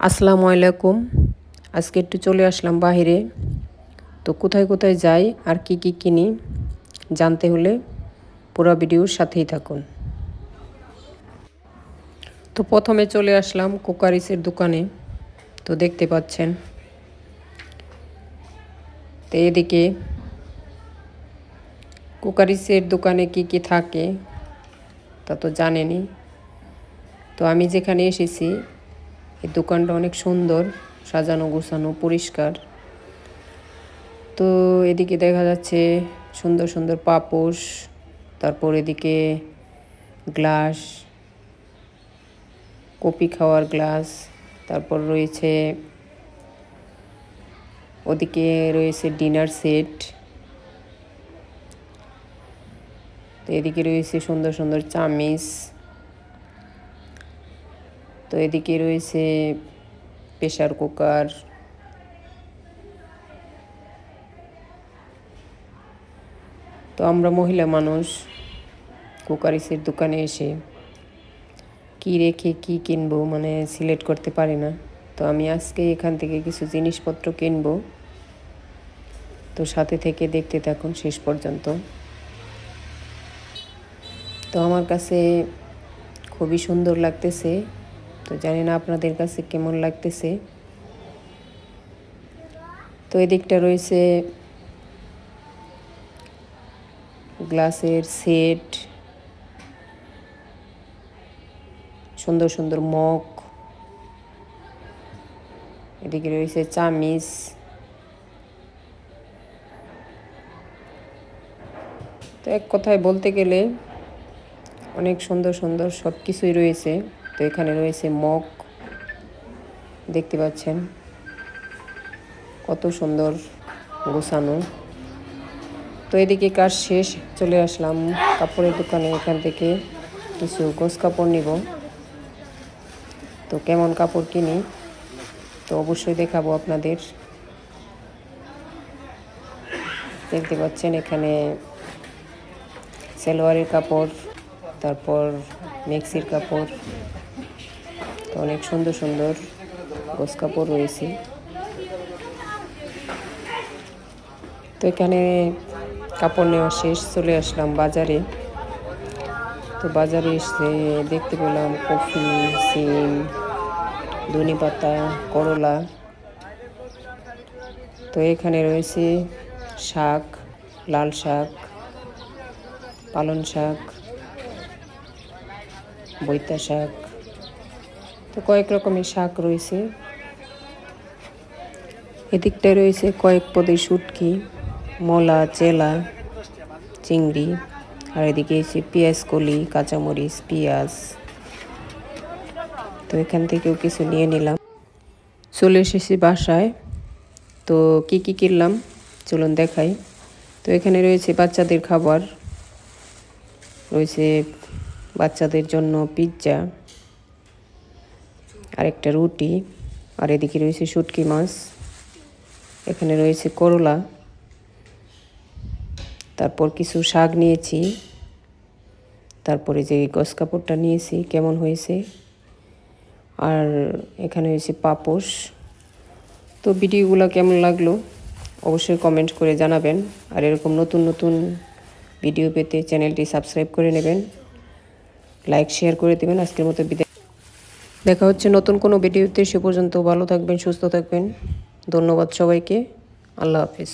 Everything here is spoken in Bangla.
আসসালামু আলাইকুম। আজকে একটু চলে আসলাম বাহিরে। তো কোথায় কোথায় যাই আর কি কি কিনি জানতে হলে পুরো ভিডিওর সাথেই থাকুন। তো প্রথমে চলে আসলাম কুকারিসের দোকানে। তো দেখতে পাচ্ছেন, তো এদিকে কুকারিসের দোকানে কি কি থাকে তা তো জানেনই। তো আমি যেখানে এসেছি এই দোকানটা অনেক সুন্দর, সাজানো গোছানো, পরিষ্কার। তো এদিকে দেখা যাচ্ছে সুন্দর সুন্দর পাপোশ, তারপর এদিকে গ্লাস, কফি খাওয়ার গ্লাস, তারপর রয়েছে ওদিকে রয়েছে ডিনার সেট। তো এদিকে রয়েছে সুন্দর সুন্দর চামিচ। তো এদিকে রয়েছে প্রেসার কুকার। তো আমরা মহিলা মানুষ কুকারিসের দোকানে এসে কি রেখে কি কিনবো মানে সিলেক্ট করতে পারি না। তো আমি আজকে এখান থেকে কিছু জিনিসপত্র কিনবো। তো সাথে থেকে দেখতে থাকুন শেষ পর্যন্ত। তো আমার কাছে খুবই সুন্দর লাগতেছে। তো জানি না আপনাদের কাছে কেমন লাগতেছে। তো এদিকটা রয়েছে গ্লাসের সেট, সুন্দর সুন্দর মগ। এদিকে রয়েছে চামিচ। তো এক কথায় বলতে গেলে অনেক সুন্দর সুন্দর সব কিছুই রয়েছে। তো এখানে রয়েছে মগ, দেখতে পাচ্ছেন কত সুন্দর গোছানো। তো এদিকে কাজ শেষ, চলে আসলাম কাপড়ের দোকানে। এখান থেকে কিছু গোছ কাপড় নিব। তো কেমন কাপড় কিনি তো অবশ্যই দেখাবো আপনাদের। দেখতে পাচ্ছেন এখানে সালোয়ারের কাপড়, তারপর মেক্সির কাপড়। তো অনেক সুন্দর সুন্দর গোছ কাপড় রয়েছে। তো এখানে কাপড় নেওয়া শেষ, চলে আসলাম বাজারে। তো বাজারে এসে দেখতে পেলাম কফি, সিম, ধনেপাতা, করলা। তো এখানে রয়েছে শাক, লাল শাক, পালং শাক, বৈতা শাক। তো কয়েক রকমের শাক রয়েছে। এদিকটায় রয়েছে কয়েক পদের শুটকি, মলা, চেলা, চিংড়ি। আর এদিকে এসে পেঁয়াজ কলি, কাঁচামরিচ, পেঁয়াজ। তো এখান থেকেও কিছু নিয়ে নিলাম। চলে এসেছি বাসায়। তো কি কি কিনলাম চলুন দেখাই। তো এখানে রয়েছে বাচ্চাদের খাবার, রয়েছে বাচ্চাদের জন্য পিৎজা, আরেকটা রুটি। আর এদিকে রয়েছে শুটকি মাছ। এখানে রয়েছে করলা, তারপর কিছু শাক নিয়েছি, তারপরে যে গোছ কাপড়টা নিয়েছি কেমন হয়েছে। আর এখানে হয়েছে পাপোশ। তো ভিডিওগুলো কেমন লাগলো অবশ্যই কমেন্ট করে জানাবেন। আর এরকম নতুন নতুন ভিডিও পেতে চ্যানেলটি সাবস্ক্রাইব করে নেবেন, লাইক শেয়ার করে দেবেন। আজকের মতো বিদায়, দেখা হচ্ছে নতুন কোনো ভিডিওতে। সে পর্যন্ত ভালো থাকবেন, সুস্থ থাকবেন। ধন্যবাদ সবাইকে। আল্লাহ হাফিজ।